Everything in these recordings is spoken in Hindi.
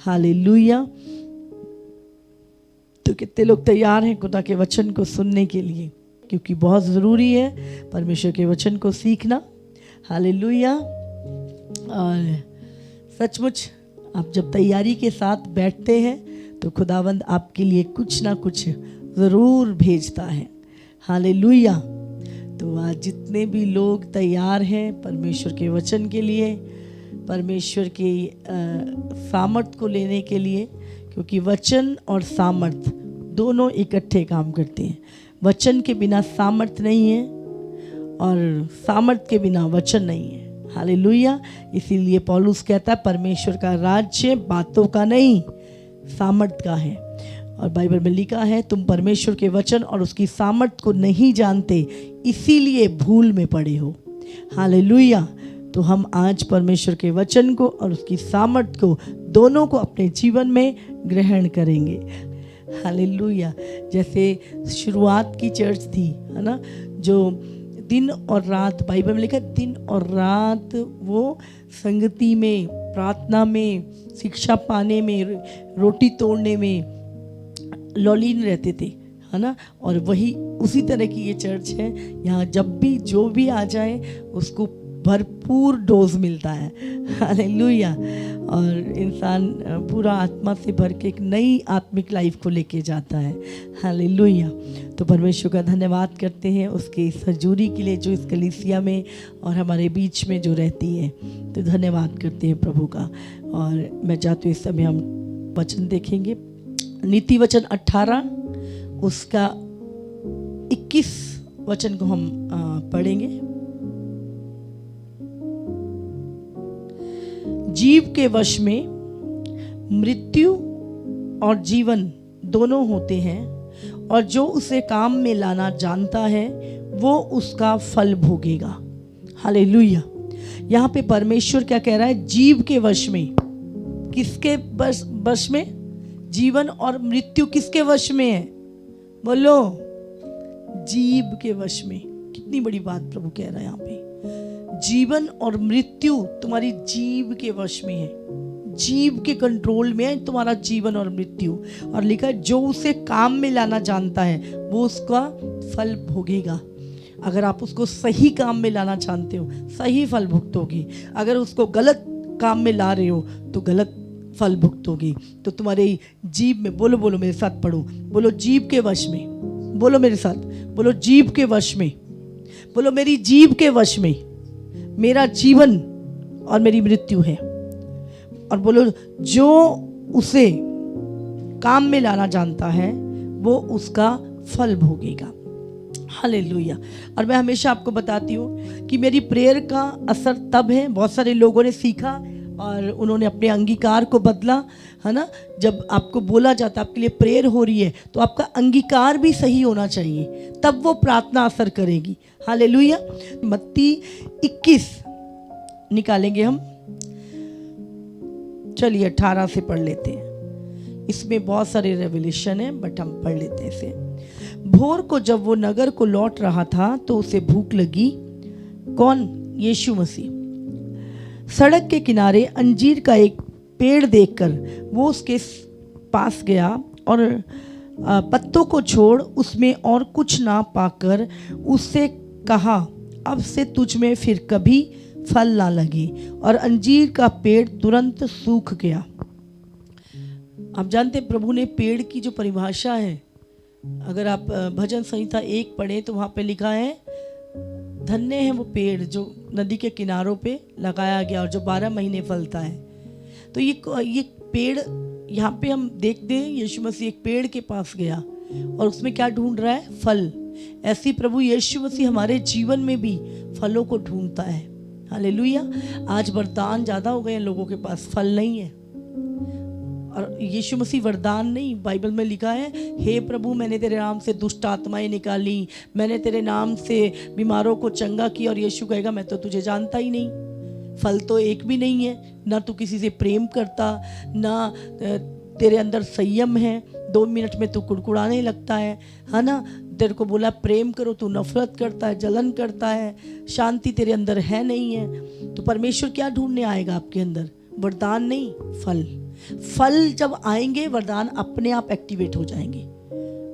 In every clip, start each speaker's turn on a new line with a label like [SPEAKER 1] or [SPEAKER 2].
[SPEAKER 1] हालेलुया। तो कितने लोग तैयार हैं खुदा के वचन को सुनने के लिए, क्योंकि बहुत ज़रूरी है परमेश्वर के वचन को सीखना। हालेलुया। और सचमुच आप जब तैयारी के साथ बैठते हैं तो खुदावंद आपके लिए कुछ ना कुछ ज़रूर भेजता है। हालेलुया। तो आज जितने भी लोग तैयार हैं परमेश्वर के वचन के लिए, परमेश्वर के सामर्थ को लेने के लिए, क्योंकि वचन और सामर्थ दोनों इकट्ठे काम करते हैं। वचन के बिना सामर्थ नहीं है और सामर्थ के बिना वचन नहीं है। हालेलुया। इसीलिए पौलुस कहता है परमेश्वर का राज्य बातों का नहीं, सामर्थ का है। और बाइबल में लिखा है तुम परमेश्वर के वचन और उसकी सामर्थ को नहीं जानते, इसीलिए भूल में पड़े हो। हालेलुया। तो हम आज परमेश्वर के वचन को और उसकी सामर्थ को दोनों को अपने जीवन में ग्रहण करेंगे। हालेलुया। जैसे शुरुआत की चर्च थी, है ना, जो दिन और रात, बाइबल में लिखा है दिन और रात वो संगति में, प्रार्थना में, शिक्षा पाने में, रोटी तोड़ने में लौलीन रहते थे, है ना। और वही उसी तरह की ये चर्च है। यहाँ जब भी जो भी आ जाए उसको भरपूर डोज मिलता है। हालेलुया। और इंसान पूरा आत्मा से भर के एक नई आत्मिक लाइफ को लेके जाता है। हालेलुया। तो परमेश्वर का धन्यवाद करते हैं उसके इस हजूरी के लिए जो इस कलीसिया में और हमारे बीच में जो रहती है। तो धन्यवाद करते हैं प्रभु का। और मैं चाहती हूँ इस समय हम वचन देखेंगे। नीति वचन 18 उसका 21 वचन को हम पढ़ेंगे। जीव के वश में मृत्यु और जीवन दोनों होते हैं, और जो उसे काम में लाना जानता है वो उसका फल भोगेगा। हालेलुया। यहाँ पे परमेश्वर क्या कह रहा है? जीव के वश में। किसके वश में? जीवन और मृत्यु किसके वश में है? बोलो, जीव के वश में। कितनी बड़ी बात प्रभु कह रहा है यहाँ पे। जीवन और मृत्यु तुम्हारी जीव के वश में है, जीव के कंट्रोल में है तुम्हारा जीवन और मृत्यु। और लिखा है जो उसे काम में लाना जानता है वो उसका फल भोगेगा। अगर आप उसको सही काम में लाना जानते हो, सही फल भुगतोगे। अगर उसको गलत काम में ला रहे हो तो गलत फल भुगतोगे। तो तुम्हारे जीव में, बोलो बोलो मेरे साथ पढ़ो, बोलो जीव के वश में। बोलो मेरे साथ, बोलो जीव के वश में। बोलो मेरी जीव के वश में मेरा जीवन और मेरी मृत्यु है। और बोलो जो उसे काम में लाना जानता है वो उसका फल भोगेगा। हालेलुया। और मैं हमेशा आपको बताती हूँ कि मेरी प्रेयर का असर तब है, बहुत सारे लोगों ने सीखा और उन्होंने अपने अंगीकार को बदला, है ना। जब आपको बोला जाता है आपके लिए प्रेयर हो रही है तो आपका अंगीकार भी सही होना चाहिए, तब वो प्रार्थना असर करेगी। हालेलुया। मत्ती 21 निकालेंगे हम। चलिए 18 से पढ़ लेते हैं। इसमें बहुत सारे रेवलेशन है बट हम पढ़ लेते हैं इसे। भोर को जब वो नगर को लौट रहा था तो उसे भूख लगी। कौन? यीशु मसीह। सड़क के किनारे अंजीर का एक पेड़ देखकर वो उसके पास गया और पत्तों को छोड़ उसमें और कुछ ना पाकर उससे कहा, अब से तुझ में फिर कभी फल ना लगे। और अंजीर का पेड़ तुरंत सूख गया। आप जानते हैं प्रभु ने पेड़ की जो परिभाषा है, अगर आप भजन संहिता 1 पढ़े तो वहाँ पे लिखा है धन्य है वो पेड़ जो नदी के किनारों पे लगाया गया और जो 12 महीने फलता है। तो ये पेड़ यहाँ पे हम देखते हैं, यीशु मसीह एक पेड़ के पास गया और उसमें क्या ढूंढ रहा है? फल। ऐसी प्रभु यीशु मसीह हमारे जीवन में भी फलों को ढूंढता है। हालेलुया। आज वरदान ज़्यादा हो गए हैं, लोगों के पास फल नहीं है। और यीशु मसीह वरदान नहीं, बाइबल में लिखा है हे प्रभु मैंने तेरे नाम से दुष्ट आत्माएं निकाली, मैंने तेरे नाम से बीमारों को चंगा किया। और यीशु कहेगा मैं तो तुझे जानता ही नहीं। फल तो एक भी नहीं है, ना तू किसी से प्रेम करता, ना तेरे अंदर संयम है, 2 मिनट में तू कुड़कुड़ाने लगता है ना। तेरे को बोला प्रेम करो, तू नफरत करता है, जलन करता है, शांति तेरे अंदर है नहीं है। तो परमेश्वर क्या ढूंढने आएगा आपके अंदर? वरदान नहीं, फल। फल जब आएंगे वरदान अपने आप एक्टिवेट हो जाएंगे।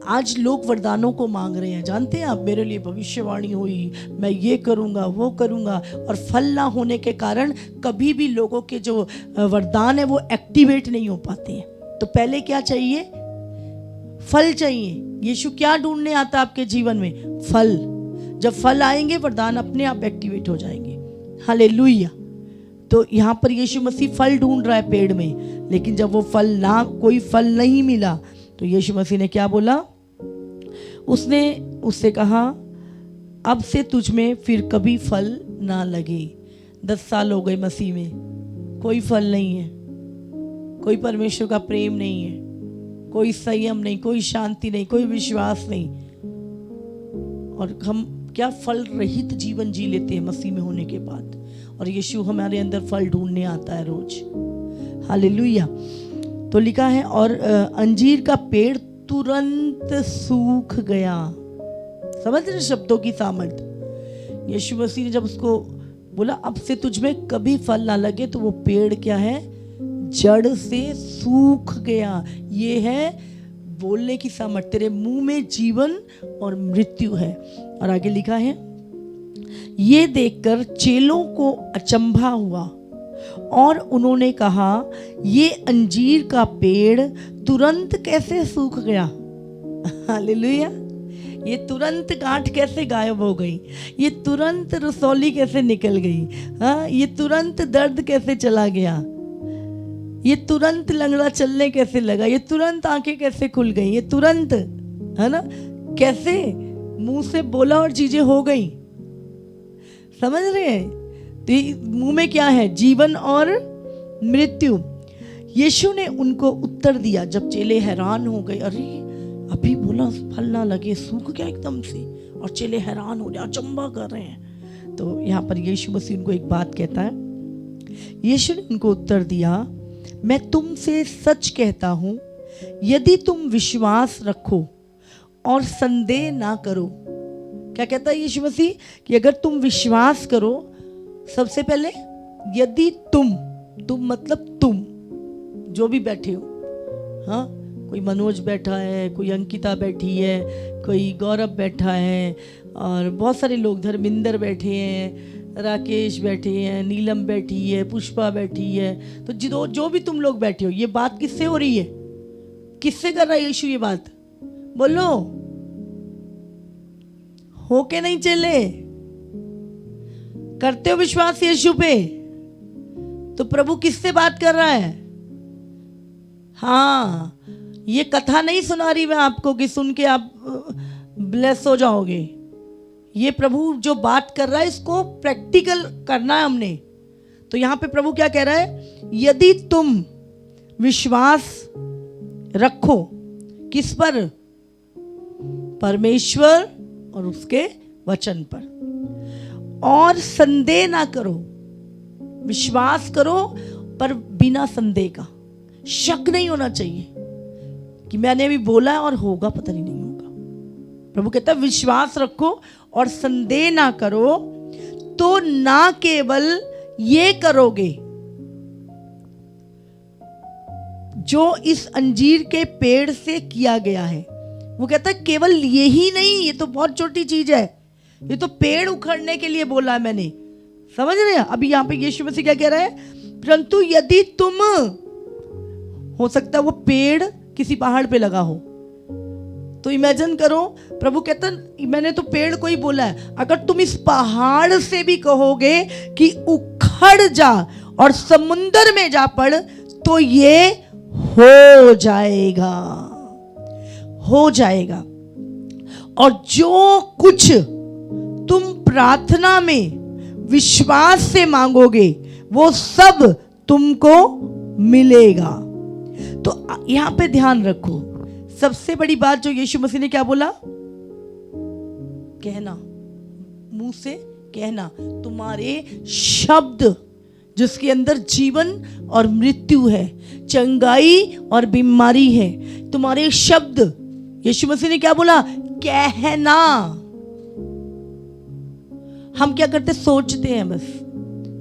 [SPEAKER 1] आज लोग वरदानों को मांग रहे हैं, जानते हैं आप, मेरे लिए भविष्यवाणी हुई, मैं ये करूँगा वो करूँगा, और फल ना होने के कारण कभी भी लोगों के जो वरदान है वो एक्टिवेट नहीं हो पाते हैं। तो पहले क्या चाहिए? फल चाहिए। यीशु क्या ढूंढने आता है आपके जीवन में? फल। जब फल आएंगे वरदान अपने आप एक्टिवेट हो जाएंगे। हालेलुया। तो यहाँ पर यीशु मसीह फल ढूंढ रहा है पेड़ में, लेकिन जब वो फल ना, कोई फल नहीं मिला, तो यीशु मसीह ने क्या बोला? उसने उससे कहा, अब से तुझ में फिर कभी फल ना लगे। 10 साल हो गए मसीह में, कोई फल नहीं है, कोई परमेश्वर का प्रेम नहीं है, कोई संयम नहीं, कोई शांति नहीं, कोई विश्वास नहीं, और हम क्या फल रहित जीवन जी लेते हैं मसीह में होने के बाद। और यीशु हमारे अंदर फल ढूंढने आता है रोज। हालेलुया। तो लिखा है, और अंजीर का पेड़ तुरंत सूख गया। समझ रहे शब्दों की सामर्थ्य? यीशु मसीह ने जब उसको बोला अब से तुझ में कभी फल ना लगे, तो वो पेड़ क्या है? जड़ से सूख गया। ये है बोलने की सामर्थ्य। तेरे मुंह में जीवन और मृत्यु है। और आगे लिखा है, ये देखकर चेलों को अचंभा हुआ और उन्होंने कहा, ये अंजीर का पेड़ तुरंत कैसे सूख गया? हालेलुया। ये तुरंत गांठ कैसे गायब हो गई? ये तुरंत रसौली कैसे निकल गई? हाँ, ये तुरंत दर्द कैसे चला गया? ये तुरंत लंगड़ा चलने कैसे लगा? ये तुरंत आंखें कैसे खुल गई? ये तुरंत, है ना, कैसे मुंह से बोला और चीजें हो गई। समझ रहे हैं? तो मुंह में क्या है? जीवन और मृत्यु। यीशु ने उनको उत्तर दिया। जब चेले हैरान हो गए, अरे अभी बोला फल ना लगे, सूख गया एकदम से, और चेले हैरान हो रहे, अचंभा कर रहे हैं। तो यहाँ पर यीशु मसीह उनको एक बात कहता है। यीशु ने उनको उत्तर दिया, मैं तुमसे सच कहता हूं, यदि तुम विश्वास रखो और संदेह ना करो। क्या कहता है यीशु मसीह? कि अगर तुम विश्वास करो, सबसे पहले यदि तुम मतलब तुम जो भी बैठे हो, हाँ, कोई मनोज बैठा है, कोई अंकिता बैठी है, कोई गौरव बैठा है, और बहुत सारे लोग, धर्मिंदर बैठे हैं, राकेश बैठे हैं, नीलम बैठी है, पुष्पा बैठी है। तो जो भी तुम लोग बैठे हो, ये बात किससे हो रही है? किससे कर रहा है यीशु ये बात? बोलो, हो के नहीं चले? करते हो विश्वास यीशु पे? तो प्रभु किससे बात कर रहा है? हाँ, ये कथा नहीं सुना रही मैं आपको कि सुन के आप ब्लेस हो जाओगे। ये प्रभु जो बात कर रहा है, इसको प्रैक्टिकल करना है हमने। तो यहां पे प्रभु क्या कह रहा है? यदि तुम विश्वास रखो, किस पर? परमेश्वर और उसके वचन पर, और संदेह ना करो। विश्वास करो पर बिना संदेह का, शक नहीं होना चाहिए कि मैंने अभी बोला है और होगा, पता नहीं होगा। प्रभु कहता है विश्वास रखो और संदेह ना करो, तो ना केवल ये करोगे जो इस अंजीर के पेड़ से किया गया है। वो कहता है केवल ये ही नहीं, ये तो बहुत छोटी चीज है, ये तो पेड़ उखड़ने के लिए बोला है मैंने। समझ रहे हैं? अभी यहां पे यीशु मसीह क्या कह रहा है? परंतु यदि तुम, हो सकता है वो पेड़ किसी पहाड़ पे लगा हो, तो इमेजिन करो, प्रभु कहता मैंने तो पेड़ को ही बोला है, अगर तुम इस पहाड़ से भी कहोगे कि उखड़ जा और समुंदर में जा पड़, तो ये हो जाएगा, हो जाएगा। और जो कुछ तुम प्रार्थना में विश्वास से मांगोगे, वो सब तुमको मिलेगा। तो यहां पे ध्यान रखो, सबसे बड़ी बात जो यीशु मसीह ने क्या बोला? कहना, मुंह से कहना। तुम्हारे शब्द जिसके अंदर जीवन और मृत्यु है, चंगाई और बीमारी है, तुम्हारे शब्द, यीशु मसीह ने क्या बोला? कहना। हम क्या करते? सोचते हैं बस।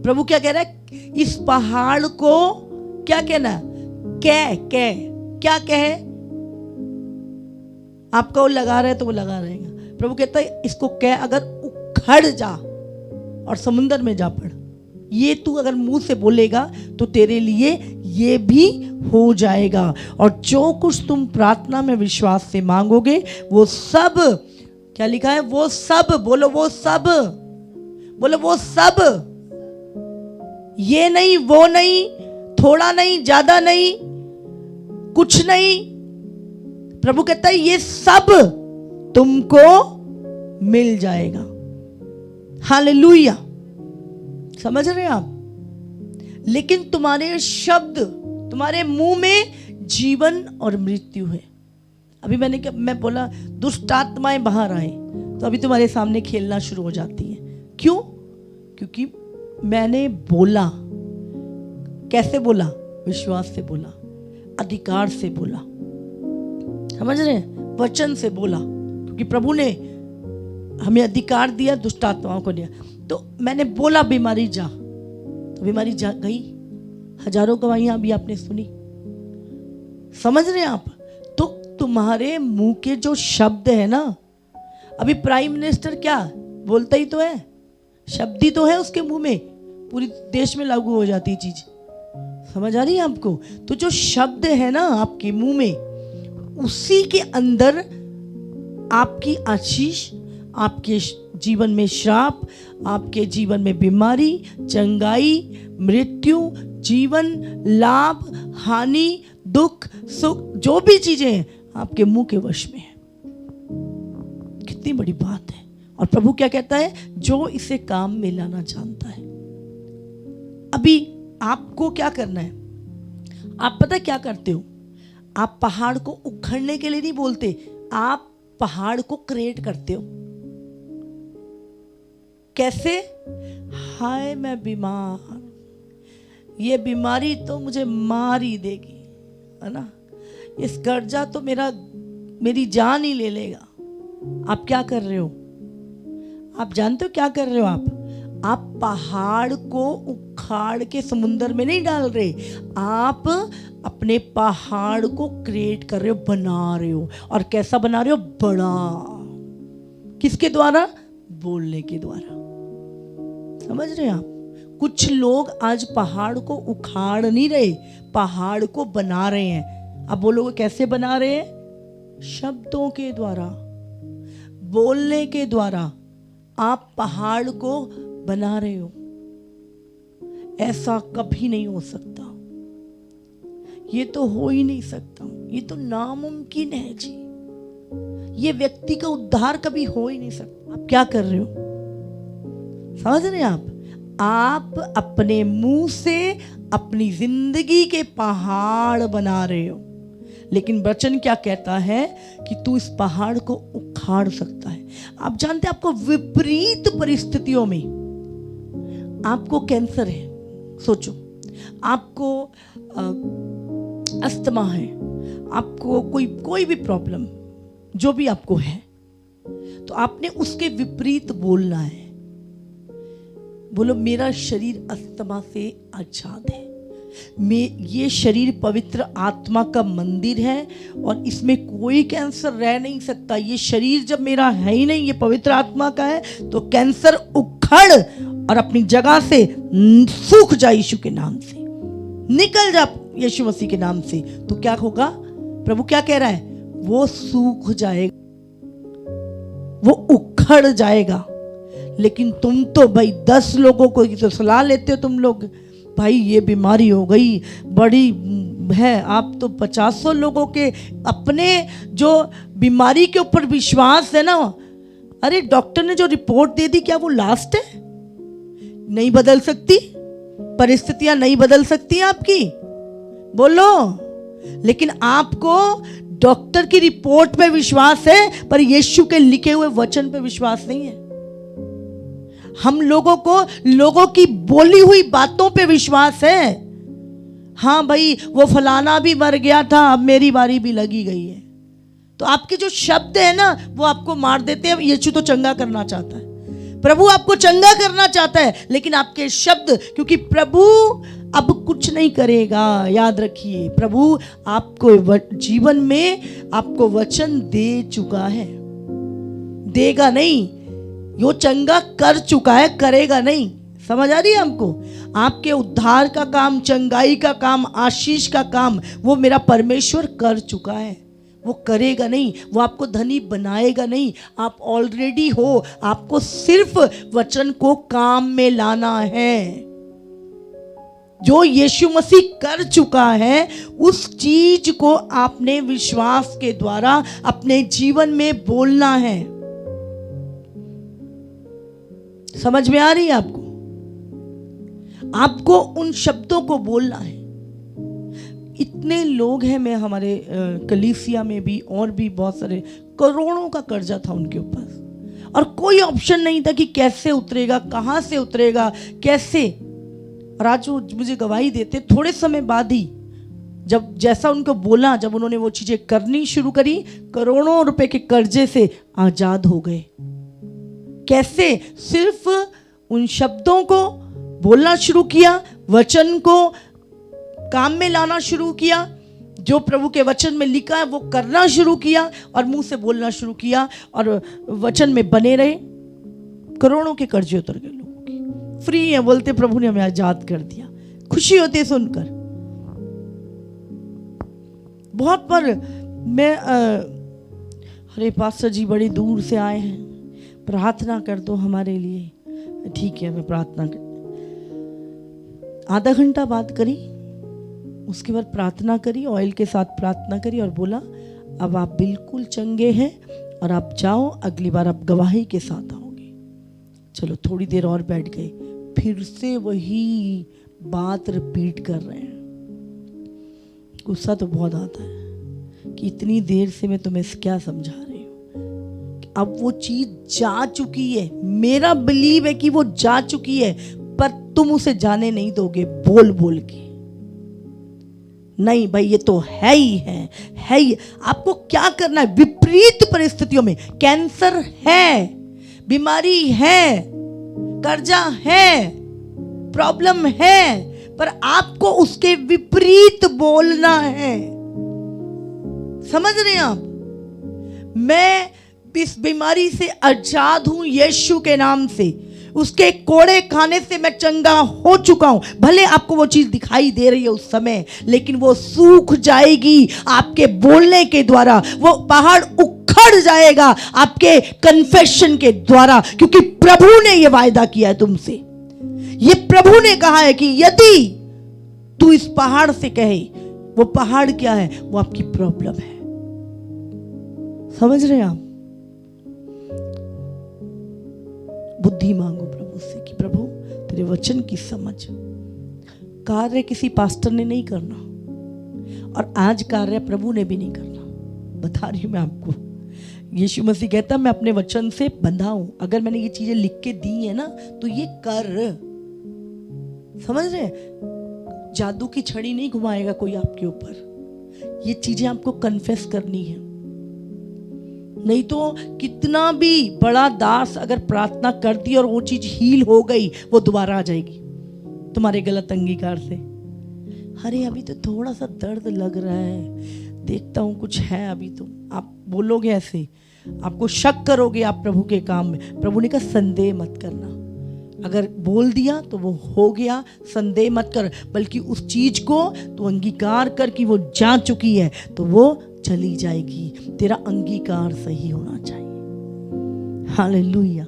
[SPEAKER 1] प्रभु क्या कह रहा है? इस पहाड़ को क्या कहना? क्या कहे, आपका वो लगा रहे तो वो लगा रहेगा। प्रभु कहता है इसको कह, अगर उखड़ जा और समुंदर में जा पड़, ये तू अगर मुंह से बोलेगा तो तेरे लिए ये भी हो जाएगा। और जो कुछ तुम प्रार्थना में विश्वास से मांगोगे वो सब, क्या लिखा है, वो सब, बोलो वो सब, बोलो वो सब, ये नहीं वो नहीं, थोड़ा नहीं ज्यादा नहीं, कुछ नहीं। प्रभु कहता है ये सब तुमको मिल जाएगा। हालेलुया, समझ रहे हैं आप। लेकिन तुम्हारे शब्द, तुम्हारे मुंह में जीवन और मृत्यु है। अभी मैं बोला दुष्ट आत्माएं बाहर आए तो अभी तुम्हारे सामने खेलना शुरू हो जाती है। क्यों? क्योंकि मैंने बोला। कैसे बोला? विश्वास से बोला, अधिकार से बोला, समझ रहे हैं, वचन से बोला। क्योंकि प्रभु ने हमें अधिकार दिया, दुष्ट आत्माओं को दिया। तो मैंने बोला बीमारी जा, तो बीमारी जा गई। हजारों गवाहियां अभी आपने सुनी, समझ रहे हैं आप। तो तुम्हारे मुंह के जो शब्द है ना, अभी प्राइम मिनिस्टर क्या बोलता ही तो है, शब्द ही तो है उसके मुंह में, पूरी देश में लागू हो जाती है चीज। समझ आ रही है आपको? तो जो शब्द है ना आपके मुंह में, उसी के अंदर आपकी आशीष, आपके जीवन में श्राप, आपके जीवन में बीमारी, चंगाई, मृत्यु, जीवन, लाभ, हानि, दुख, सुख, जो भी चीजें हैं आपके मुंह के वश में है। कितनी बड़ी बात है। और प्रभु क्या कहता है? जो इसे काम में लाना जानता है। अभी आपको क्या करना है? आप पता क्या करते हो? आप पहाड़ को उखड़ने के लिए नहीं बोलते, आप पहाड़ को क्रिएट करते हो। कैसे? हाय मैं बीमार, ये बीमारी तो मुझे मार ही देगी, है ना, इस कर्जा तो मेरी जान ही ले लेगा। आप क्या कर रहे हो? आप जानते हो क्या कर रहे हो? आप पहाड़ को उखाड़ के समुंदर में नहीं डाल रहे, आप अपने पहाड़ को क्रिएट कर रहे हो, बना रहे हो। और कैसा बना रहे हो? बड़ा। किसके द्वारा? बोलने के द्वारा। समझ रहे हैं आप? कुछ लोग आज पहाड़ को उखाड़ नहीं रहे, पहाड़ को बना रहे हैं। अब बोलोगे कैसे बना रहे हैं? शब्दों के द्वारा, बोलने के द्वारा आप पहाड़ को बना रहे हो। ऐसा कभी नहीं हो सकता, ये तो हो ही नहीं सकता, ये तो नामुमकिन है जी, ये व्यक्ति का उद्धार कभी हो ही नहीं सकता। आप क्या कर रहे हो? समझ रहे हैं आप अपने मुंह से अपनी जिंदगी के पहाड़ बना रहे हो। लेकिन वचन क्या कहता है कि तू इस पहाड़ को उखाड़ सकता है। आप जानते हैं, आपको विपरीत परिस्थितियों में, आपको कैंसर है, सोचो, आपको अस्थमा है, आपको कोई भी प्रॉब्लम जो भी आपको है, तो आपने उसके विपरीत बोलना है। बोलो मेरा शरीर अस्थमा से आजाद है, ये शरीर पवित्र आत्मा का मंदिर है और इसमें कोई कैंसर रह नहीं सकता। ये शरीर जब मेरा है ही नहीं, ये पवित्र आत्मा का है, तो कैंसर उखड़ और अपनी जगह से सूख जा, यीशु के नाम से निकल जा, यीशु मसीह के नाम से। तो क्या होगा? प्रभु क्या कह रहा है? वो सूख जाएगा, वो उखड़ जाएगा। लेकिन तुम तो भाई 10 लोगों को तो सलाह लेते हो तुम लोग, भाई ये बीमारी हो गई बड़ी है, आप तो 50 लोगों के अपने जो बीमारी के ऊपर विश्वास है ना, अरे डॉक्टर ने जो रिपोर्ट दे दी, क्या वो लास्ट है? नहीं बदल सकती, परिस्थितियां नहीं बदल सकती आपकी, बोलो। लेकिन आपको डॉक्टर की रिपोर्ट पे विश्वास है, पर यीशु के लिखे हुए वचन पे विश्वास नहीं है। हम लोगों को लोगों की बोली हुई बातों पे विश्वास है। हाँ भाई, वो फलाना भी मर गया था, अब मेरी बारी भी लगी गई है। तो आपके जो शब्द है ना, वो आपको मार देते हैं। यीशु तो चंगा करना चाहता है, प्रभु आपको चंगा करना चाहता है, लेकिन आपके शब्द, क्योंकि प्रभु अब कुछ नहीं करेगा। याद रखिए, प्रभु आपको जीवन में आपको वचन दे चुका है, देगा नहीं। यो चंगा कर चुका है, करेगा नहीं। समझ आ रही है हमको? आपके उद्धार का काम, चंगाई का काम, आशीष का काम वो मेरा परमेश्वर कर चुका है, वो करेगा नहीं, वो आपको धनी बनाएगा नहीं। आप ऑलरेडी हो, आपको सिर्फ वचन को काम में लाना है। जो यीशु मसीह कर चुका है उस चीज को आपने विश्वास के द्वारा अपने जीवन में बोलना है। समझ में आ रही है आपको? आपको उन शब्दों को बोलना है। इतने लोग हैं, मैं हमारे कलीसिया में भी और भी बहुत सारे, करोड़ों का कर्जा था उनके ऊपर और कोई ऑप्शन नहीं था कि कैसे उतरेगा, कहाँ से उतरेगा, कैसे। और आज वो मुझे गवाही देते, थोड़े समय बाद ही जब जैसा उनको बोला, जब उन्होंने वो चीजें करनी शुरू करी, करोड़ों रुपए के कर्जे से आजाद हो गए। कैसे? सिर्फ उन शब्दों को बोलना शुरू किया, वचन को काम में लाना शुरू किया, जो प्रभु के वचन में लिखा है वो करना शुरू किया और मुंह से बोलना शुरू किया और वचन में बने रहे। करोड़ों के कर्जे उतर गए लोगों के। फ्री है बोलते, प्रभु ने हमें आजाद कर दिया। खुशी होती है सुनकर। बहुत पर मैं अरे पास्टर जी बड़े दूर से आए हैं, प्रार्थना कर दो हमारे लिए। ठीक है, मैं प्रार्थना कर, आधा घंटा बात करी, उसके बाद प्रार्थना करी, ऑयल के साथ प्रार्थना करी और बोला अब आप बिल्कुल चंगे हैं और आप जाओ, अगली बार आप गवाही के साथ आओगे। चलो थोड़ी देर और बैठ गए, फिर से वही बात रिपीट कर रहे हैं। गुस्सा तो बहुत आता है कि इतनी देर से मैं तुम्हें क्या समझा रही हूँ। अब वो चीज जा चुकी है, मेरा बिलीव है कि वो जा चुकी है, पर तुम उसे जाने नहीं दोगे बोल बोल के। नहीं भाई, ये तो है ही है ही। आपको क्या करना है? विपरीत परिस्थितियों में, कैंसर है, बीमारी है, कर्जा है, प्रॉब्लम है, पर आपको उसके विपरीत बोलना है। समझ रहे हैं आप? मैं इस बीमारी से आजाद हूं यीशु के नाम से। उसके कोड़े खाने से मैं चंगा हो चुका हूं। भले आपको वो चीज दिखाई दे रही है उस समय, लेकिन वो सूख जाएगी आपके बोलने के द्वारा। वो पहाड़ उखड़ जाएगा आपके कन्फेशन के द्वारा, क्योंकि प्रभु ने ये वायदा किया है तुमसे। ये प्रभु ने कहा है कि यदि तू इस पहाड़ से कहे, वो पहाड़ क्या है? वो आपकी प्रॉब्लम है। समझ रहे हैं आप? बुद्धि मांगो प्रभु से कि प्रभु तेरे वचन की समझ। कार्य किसी पास्टर ने नहीं करना, और आज कार्य प्रभु ने भी नहीं करना। बता रही हूं मैं आपको। यीशु मसीह कहता मैं अपने वचन से बंधा हूं। अगर मैंने ये चीजें लिख के दी है ना, तो ये कर। समझ रहे? जादू की छड़ी नहीं घुमाएगा कोई आपके ऊपर। ये चीजें आपको कन्फेस करनी है। नहीं तो कितना भी बड़ा दास अगर प्रार्थना कर दी और वो चीज हील हो गई, वो दोबारा आ जाएगी तुम्हारे गलत अंगीकार से। अरे अभी तो थोड़ा सा दर्द लग रहा है, देखता हूं कुछ है अभी। तो आप बोलोगे ऐसे, आपको शक करोगे आप प्रभु के काम में। प्रभु ने कहा संदेह मत करना। अगर बोल दिया तो वो हो गया, संदेह मत कर, बल्कि उस चीज को तू अंगीकार कर कि वो जा चुकी है, तो वो चली जाएगी। तेरा अंगीकार सही होना चाहिए। हालेलुया।